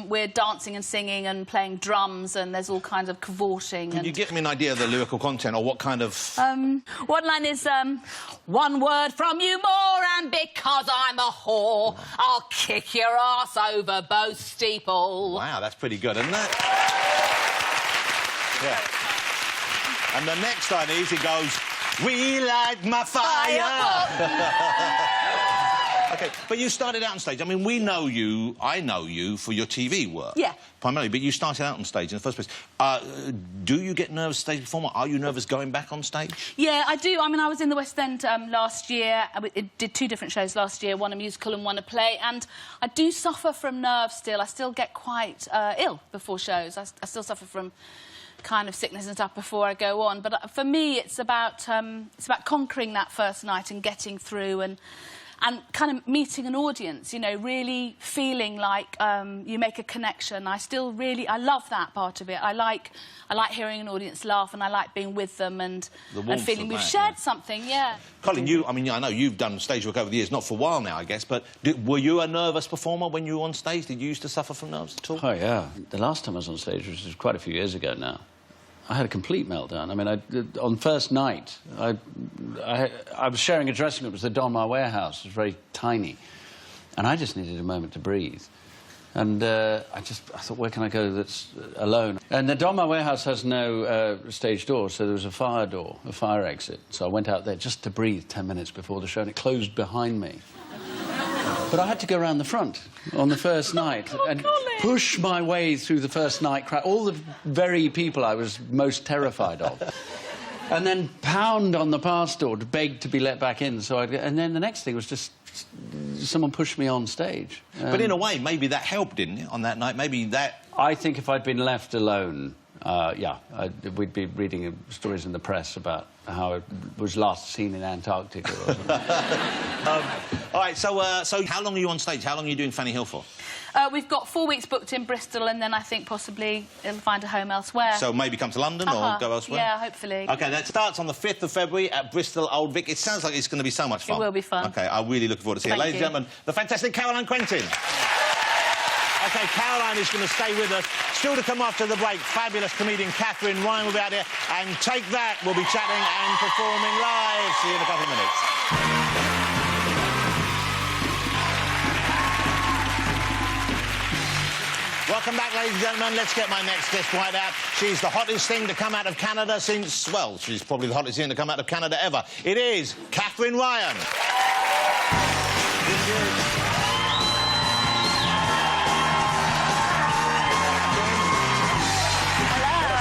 Speaker 9: we're dancing and singing and playing drums, and there's all kinds of cavorting.
Speaker 1: Can you give me an idea of the lyrical content, or what kind of...
Speaker 9: One line is, one word from you more, and because I'm a whore, I'll kick your ass over both steeple.
Speaker 1: Wow, that's pretty good, isn't it? Yeah. And the next line is, it goes, we light my fire. OK, but you started out on stage. I mean, I know you for your TV work.
Speaker 9: Yeah.
Speaker 1: Primarily, but you started out on stage in the first place. Do you get nervous stage performer? Are you nervous going back on stage?
Speaker 9: Yeah, I do. I mean, I was in the West End last year. I did 2 different shows last year, one a musical and one a play, and I do suffer from nerves still. I still get quite ill before shows. I still suffer from kind of sickness and stuff before I go on. But for me, it's about conquering that first night and getting through and kind of meeting an audience, you know, really feeling like you make a connection. I love that part of it. I like hearing an audience laugh, and I like being with them and feeling we've shared something, yeah.
Speaker 1: Colin, I mean, I know you've done stage work over the years, not for a while now, I guess, but were you a nervous performer when you were on stage? Did you used to suffer from nerves at all?
Speaker 2: Oh, yeah. The last time I was on stage, which was quite a few years ago now, I had a complete meltdown. I mean, on first night, I was sharing a dressing room. It was the Donmar Warehouse. It was very tiny. And I just needed a moment to breathe. And I thought, where can I go that's alone? And the Donmar Warehouse has no stage door, so there was a fire door, a fire exit. So I went out there just to breathe 10 minutes before the show, and it closed behind me. But I had to go around the front on the first night and push my way through the first night crowd, all the very people I was most terrified of, and then pound on the pass door to beg to be let back in. And then the next thing was just someone pushed me on stage.
Speaker 1: But in a way, maybe that helped, didn't it, on that night? Maybe that...
Speaker 2: I think if I'd been left alone, we'd be reading stories in the press about how it was last seen in Antarctica or something.
Speaker 1: All right, so how long are you on stage? How long are you doing Fanny Hill for?
Speaker 9: We've got 4 weeks booked in Bristol, and then I think possibly it'll find a home elsewhere.
Speaker 1: So maybe come to London or go elsewhere?
Speaker 9: Yeah, hopefully.
Speaker 1: OK, that starts on the 5th of February at Bristol Old Vic. It sounds like it's going to be so much fun.
Speaker 9: It will be fun.
Speaker 1: OK, I'm really looking forward to seeing it. Ladies and gentlemen, the fantastic Caroline Quentin. OK, Caroline is going to stay with us. Still to come after the break, fabulous comedian Catherine Ryan will be out here. And Take That will be chatting and performing live. See you in a couple of minutes. Welcome back, ladies and gentlemen. Let's get my next guest right out. She's the hottest thing to come out of Canada since... Well, she's probably the hottest thing to come out of Canada ever. It is Catherine Ryan.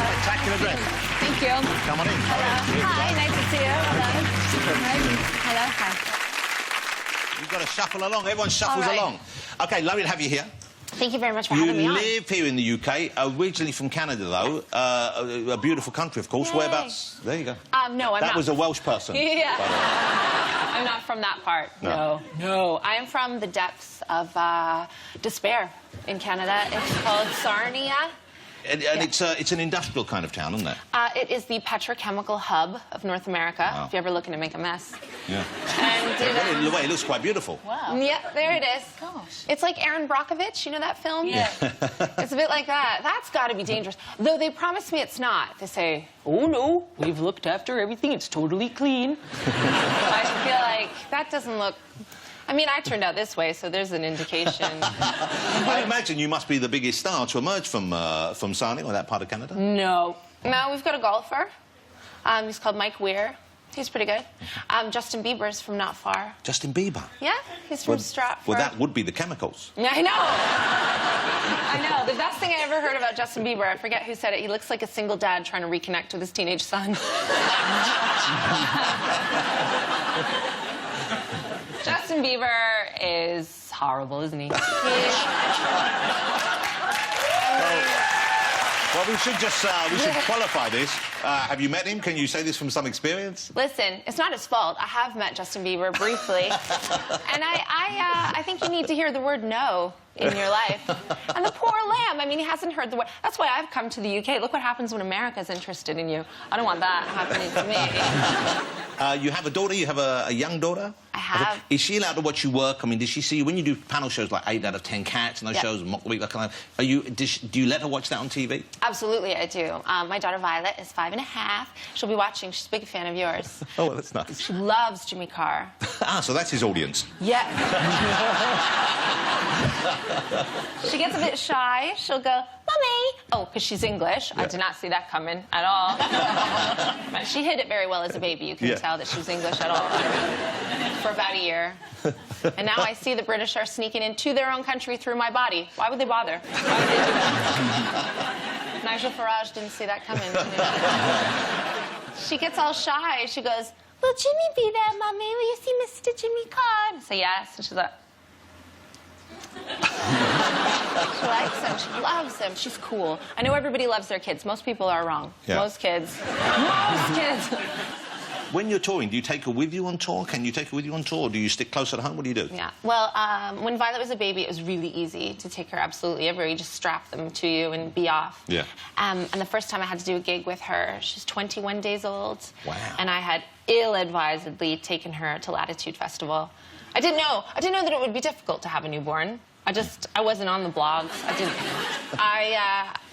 Speaker 1: Spectacular dress.
Speaker 10: Thank you.
Speaker 1: Come on in.
Speaker 10: Hello. Hi, nice to see you. Hello. Hi.
Speaker 1: You've got to shuffle along. Everyone shuffles
Speaker 10: All right.
Speaker 1: along. OK, lovely to have you here.
Speaker 11: Thank you very much for having me on.
Speaker 1: You live here in the UK, originally from Canada, though. A beautiful country, of course.
Speaker 11: Yay.
Speaker 1: Whereabouts? There you go.
Speaker 11: No, I'm not.
Speaker 1: That was a Welsh person.
Speaker 11: Yeah. I'm not from that part. No. I am from the depths of despair in Canada. It's called Sarnia.
Speaker 1: And it's an industrial kind of town, isn't it?
Speaker 11: It is the petrochemical hub of North America, if you're ever looking to make a mess.
Speaker 1: Yeah.
Speaker 11: And
Speaker 1: it looks quite beautiful.
Speaker 11: Wow. Yeah, there it is.
Speaker 9: Gosh.
Speaker 11: It's like Aaron Brockovich, you know that film?
Speaker 9: Yeah.
Speaker 11: It's a bit like that. That's got to be dangerous. Though they promise me it's not. They say, oh, no, we've looked after everything. It's totally clean. I feel like that doesn't look... I mean, I turned out this way, so there's an indication.
Speaker 1: I imagine you must be the biggest star to emerge from Sarnia, or that part of Canada.
Speaker 11: No, we've got a golfer. He's called Mike Weir. He's pretty good. Justin Bieber's from not far.
Speaker 1: Justin Bieber?
Speaker 11: Yeah, he's from Stratford.
Speaker 1: Well, that would be the chemicals.
Speaker 11: Yeah, I know. I know. The best thing I ever heard about Justin Bieber, I forget who said it, he looks like a single dad trying to reconnect with his teenage son. Justin Bieber is horrible, isn't he?
Speaker 1: Well, we should just qualify this. Have you met him? Can you say this from some experience?
Speaker 11: Listen, it's not his fault. I have met Justin Bieber briefly. And I think you need to hear the word no in your life. And the poor lamb, I mean, he hasn't heard the word. That's why I've come to the UK. Look what happens when America's interested in you. I don't want that happening to me.
Speaker 1: You have a daughter? You have a young daughter?
Speaker 11: I have.
Speaker 1: Is she allowed to watch you work? I mean, does she see you when you do panel shows like 8 out of 10 Cats and those shows, Mock the Week, that kind of... Do you let her watch that on TV?
Speaker 11: Absolutely, I do. My daughter Violet is 5.5. She'll be watching. She's a big fan of yours.
Speaker 1: Oh, well, that's nice.
Speaker 11: She loves Jimmy Carr.
Speaker 1: So that's his audience.
Speaker 11: Yeah. She gets a bit shy. She'll go, Mummy! Oh, because she's English. Yeah. I did not see that coming at all. But she hid it very well as a baby. You couldn't tell that she was English at all. For about a year. And now I see the British are sneaking into their own country through my body. Why would they bother? Why would they do that? Nigel Farage didn't see that coming. She gets all shy. She goes, will Jimmy be there, Mummy? Will you see Mr. Jimmy Carr? I say yes. And she's like... She likes him. She loves him. She's cool. I know everybody loves their kids. Most people are wrong.
Speaker 1: Yeah.
Speaker 11: Most kids.
Speaker 1: When you're touring, do you take her with you on tour? Can you take her with you on tour? Or do you stick closer to home? What do you do?
Speaker 11: Yeah. Well, when Violet was a baby, it was really easy to take her absolutely everywhere. You just strap them to you and be off.
Speaker 1: Yeah. And
Speaker 11: the first time I had to do a gig with her, she's 21 days old.
Speaker 1: Wow.
Speaker 11: And I had ill-advisedly taken her to Latitude Festival. I didn't know that it would be difficult to have a newborn. I wasn't on the blogs.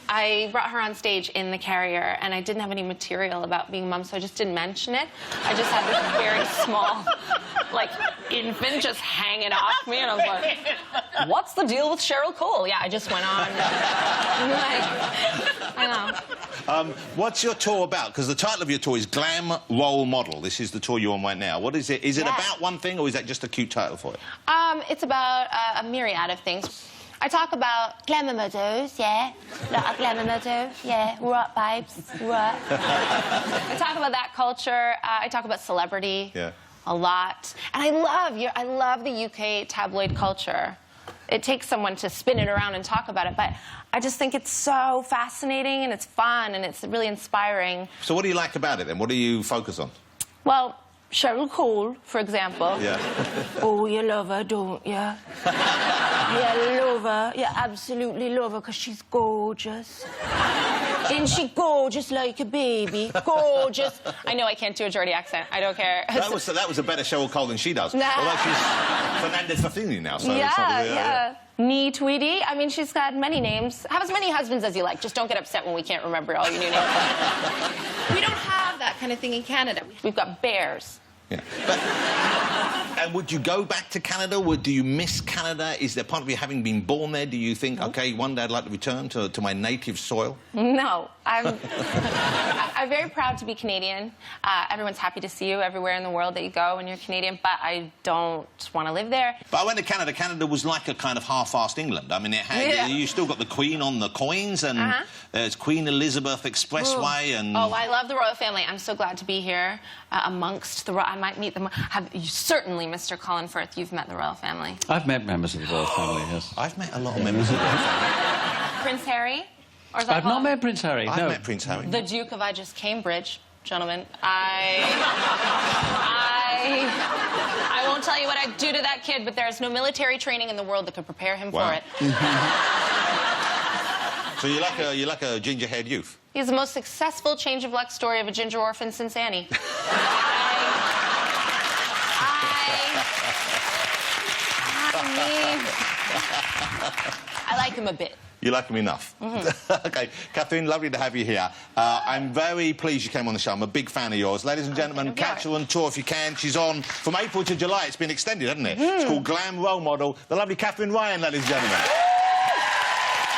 Speaker 11: I brought her on stage in the carrier, and I didn't have any material about being a mum, so I just didn't mention it. I just had this very small, like, infant just hanging off me, and I was like, what's the deal with Cheryl Cole? Yeah, I just went on. I know.
Speaker 1: What's your tour about? Because the title of your tour is Glam Role Model. This is the tour you're on right now. What is it? Is it about one thing, or is that just a cute title for it?
Speaker 11: It's about a myriad of things. I talk about glamour models, yeah. Like a glamour model, yeah. Right, babes, right. I talk about that culture. I talk about celebrity a lot. And I love the UK tabloid culture. It takes someone to spin it around and talk about it, but I just think it's so fascinating and it's fun and it's really inspiring.
Speaker 1: So what do you like about it, then? What do you focus on?
Speaker 11: Well, Cheryl Cole, for example.
Speaker 1: Yeah.
Speaker 11: Oh, you love her, don't you? Yeah, love her. You absolutely love her because she's gorgeous. Isn't she gorgeous like a baby? Gorgeous. I know I can't do a Geordie accent. I don't care.
Speaker 1: That was a better Cheryl Cole than she does.
Speaker 11: Nah.
Speaker 1: Although she's Fernandez Fafini now, so
Speaker 11: yeah,
Speaker 1: it's not
Speaker 11: yeah. Nee Tweedy. I mean, she's got many names. Have as many husbands as you like. Just don't get upset when we can't remember all your new names. We don't have that kind of thing in Canada. We've got bears.
Speaker 1: Yeah. And would you go back to Canada? Do you miss Canada? Is there part of you having been born there? Do you think, OK, one day I'd like to return to my native soil?
Speaker 11: No. I'm very proud to be Canadian. Everyone's happy to see you everywhere in the world that you go when you're Canadian, but I don't want to live there.
Speaker 1: But I went to Canada. Canada was like a kind of half-assed England. I mean, it had, you still got the Queen on the coins, and there's Queen Elizabeth Expressway, and...
Speaker 11: Oh, I love the royal family. I'm so glad to be here amongst the... I'm might meet them. Certainly, Mr. Colin Firth, you've met the royal family.
Speaker 2: I've met members of the royal family, yes.
Speaker 1: I've met a lot of members of the royal family.
Speaker 11: Prince Harry? Or is that
Speaker 2: I've not met Prince Harry, no.
Speaker 1: I've met Prince Harry.
Speaker 11: The Duke of Cambridge, gentlemen. I won't tell you what I'd do to that kid, but there is no military training in the world that could prepare him for it.
Speaker 1: So you're like a ginger-haired youth?
Speaker 11: He's the most successful change of luck story of a ginger orphan since Annie. I like him a bit.
Speaker 1: You like him enough? OK, Catherine, lovely to have you here. I'm very pleased you came on the show. I'm a big fan of yours. Ladies and gentlemen, catch her on tour if you can. She's on from April to July. It's been extended, hasn't it? It's called Glam Role Model. The lovely Catherine Ryan, ladies and gentlemen.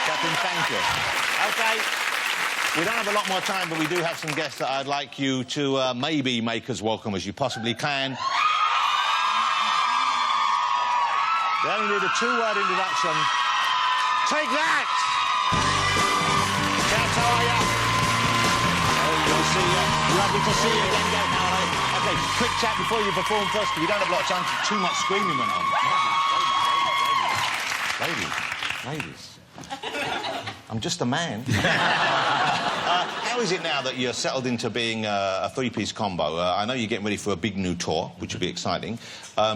Speaker 1: Catherine, thank you. OK, we don't have a lot more time, but we do have some guests that I'd like you to maybe make as welcome as you possibly can. They only need a two-word introduction. Take that! Chaps, how are you? Oh, good to see you. Lovely to see you again, Gav. How are you? OK, quick chat before you perform first, because we don't have a lot of time. Too much screaming went on. Ladies. I'm just a man. How is it now that you're settled into being a three-piece combo? I know you're getting ready for a big new tour, which will be exciting.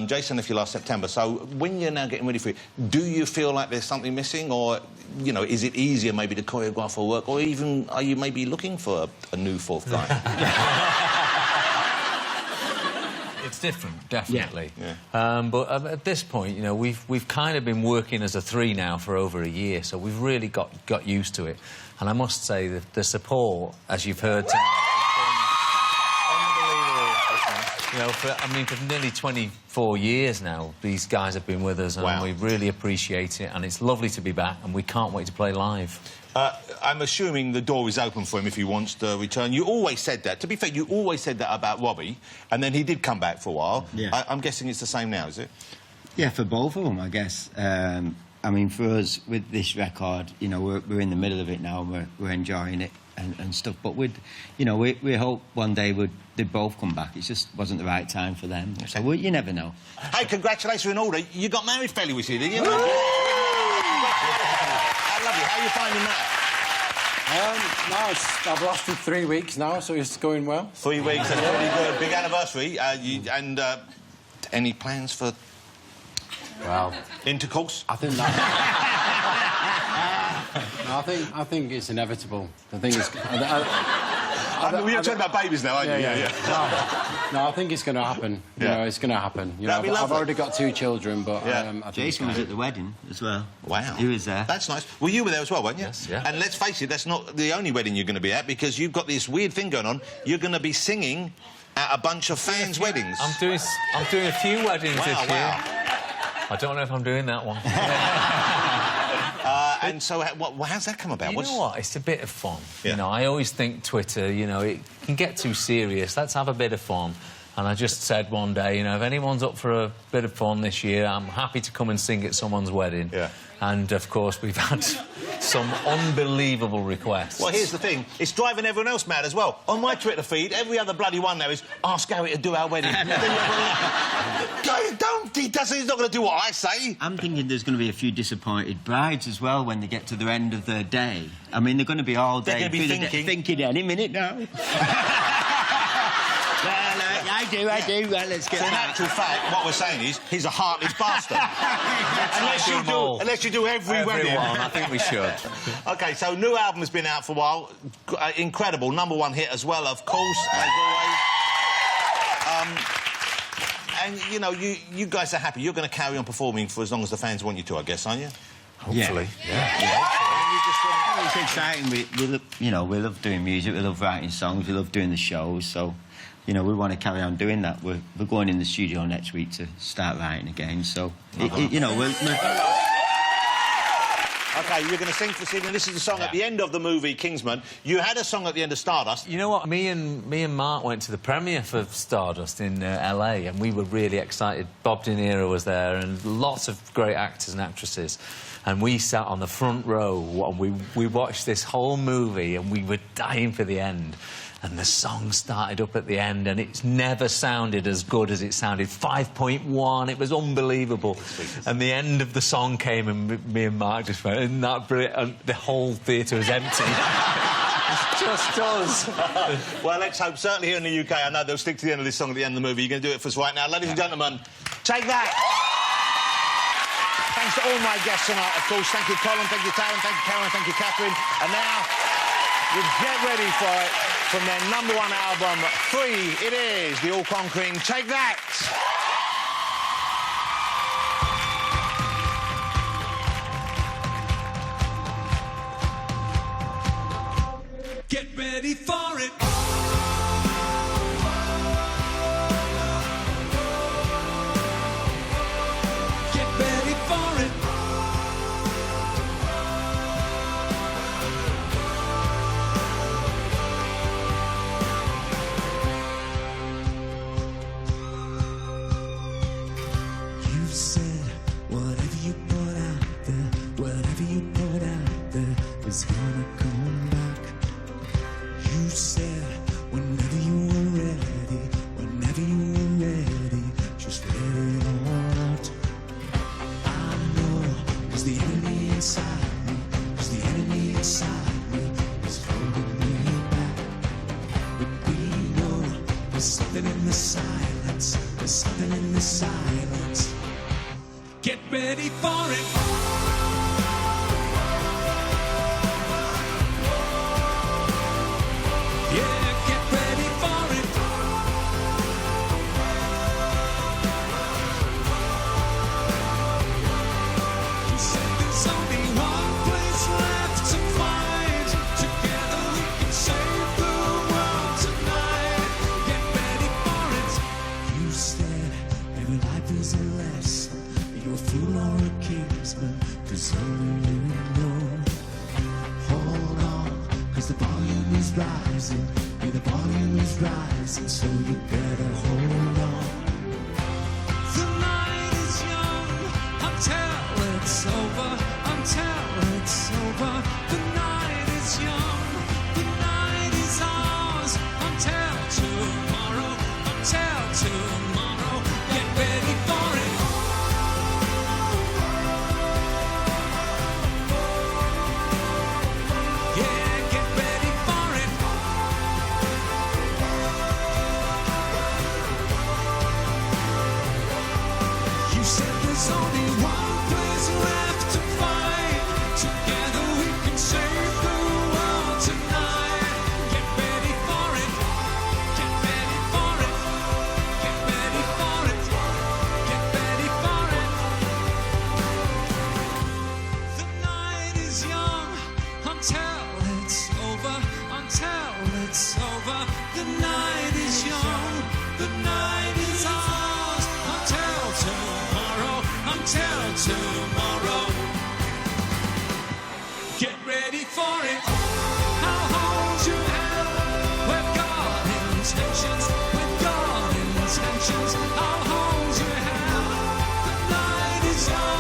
Speaker 1: Jason left you last September, so when you're now getting ready for it, do you feel like there's something missing, or, you know, is it easier maybe to choreograph or work, or even are you maybe looking for a new fourth guy?
Speaker 12: It's different, definitely.
Speaker 1: Yeah.
Speaker 12: But at this point, you know, we've kind of been working as a three now for over a year, so we've really got used to it. And I must say that the support, as you've heard tonight, has been unbelievable. You know, for nearly 24 years now, these guys have been with us, and we really appreciate it. And it's lovely to be back, and we can't wait to play live.
Speaker 1: I'm assuming the door is open for him if he wants to return. You always said that. To be fair, you always said that about Robbie, and then he did come back for a while.
Speaker 13: Yeah.
Speaker 1: I'm guessing it's the same now, is it?
Speaker 13: Yeah, for both of them, I guess. I mean, for us, with this record, you know, we're in the middle of it now, and we're enjoying it and stuff. But you know, we hope one day they'd both come back. It just wasn't the right time for them. So you never know.
Speaker 1: Hey, congratulations in order. You got married fairly recently, didn't you? I love you. How are you finding that?
Speaker 2: Nice. I've lasted 3 weeks now, so it's going well.
Speaker 1: 3 weeks, that's pretty good. Big anniversary. Any plans for...
Speaker 2: Well...
Speaker 1: intercourse?
Speaker 2: I think that... No, I think it's inevitable. The thing is...
Speaker 1: We're talking about babies now, aren't you? Yeah.
Speaker 2: No, I think it's going to happen. You know, it's going to happen. You know,
Speaker 1: That'd be lovely.
Speaker 2: I've already got 2 children, but I think
Speaker 13: Jason was at the wedding as well.
Speaker 1: Wow.
Speaker 13: He was there.
Speaker 1: That's nice. Well, you were there as well, weren't you?
Speaker 12: Yes, yeah.
Speaker 1: And let's face it, that's not the only wedding you're going to be at, because you've got this weird thing going on. You're going to be singing at a bunch of fans' weddings.
Speaker 12: I'm doing a few weddings this year.
Speaker 1: Wow.
Speaker 12: I don't know if I'm doing that one.
Speaker 1: And so, how's that come about?
Speaker 12: You know what? It's a bit of fun.
Speaker 1: Yeah.
Speaker 12: You know, I always think Twitter, you know, it can get too serious. Let's have a bit of fun. And I just said one day, you know, if anyone's up for a bit of fun this year, I'm happy to come and sing at someone's wedding.
Speaker 1: Yeah.
Speaker 12: And, of course, we've had some unbelievable requests.
Speaker 1: Well, here's the thing. It's driving everyone else mad as well. On my Twitter feed, every other bloody one now is, ask Harry to do our wedding. He's not going to do what I say.
Speaker 13: I'm thinking there's going to be a few disappointed brides as well when they get to the end of their day. I mean, they're going to be all day...
Speaker 1: They're going to be
Speaker 13: thinking any minute now. I do. Well, let's get
Speaker 1: so in actual fact, what we're saying is, he's a heartless bastard. unless you do every wedding.
Speaker 12: I think we should.
Speaker 1: OK, so new album has been out for a while. Incredible. #1 hit as well, of course, as always. And, you know, you guys are happy. You're going to carry on performing for as long as the fans want you to, I guess, aren't you?
Speaker 12: Hopefully.
Speaker 1: Yeah.
Speaker 13: It's exciting. We love doing music. We love writing songs. We love doing the shows. So, you know, we want to carry on doing that. We're going in the studio next week to start writing again. So, you know, we're...
Speaker 1: OK, you're going to sing for this evening. This is the song at the end of the movie Kingsman. You had a song at the end of Stardust.
Speaker 12: You know what? Me and Mark went to the premiere for Stardust in LA, and we were really excited. Bob De Niro was there, and lots of great actors and actresses. And we sat on the front row, and we watched this whole movie, and we were dying for the end. and the song started up at the end, and it's never sounded as good as it sounded. 5.1, it was unbelievable. And the end of the song came, and me and Mark just went, isn't that brilliant? And the whole theatre was empty. It's just us.
Speaker 1: Well, let's hope, certainly here in the UK, I know they'll stick to the end of this song at the end of the movie. You're going to do it for us right now. Ladies and gentlemen, take that. Thanks to all my guests tonight, of course. Thank you, Colin, thank you, Taryn, thank you, Caroline, thank you, Catherine. And now, you get ready for it from their #1 album, Free. It is the all-conquering Take That.
Speaker 5: Get ready for it. Get ready for it. You said whatever you put out there, whatever you put out there is gonna come back. You said whenever you were ready, just let it all out. I know, 'cause the enemy inside me, is holding me back. But we know there's something in the silence, Get ready for it. Yeah, get ready for it. You said there's only one place left to find. Together we can save the world tonight. Get ready for it. You said every life is a lesson. You're a fool or a kingsman, 'cause only you know. Hold on, 'cause the volume is rising. Yeah, the volume is rising, so you better hold on. The night is young until it's over, The night is young, the night is ours until tomorrow, Get ready for it. Yeah, get ready for it. You said there's only one place left to fight. Together we can save the world tonight. Get ready for it. Get ready for it. Get ready for it. Get ready for it. The night is young until it's over, The night is young, the night is ours until tomorrow, Get ready for it. I'll hold your hand. We've got intentions. I'll hold your hand. The night is young.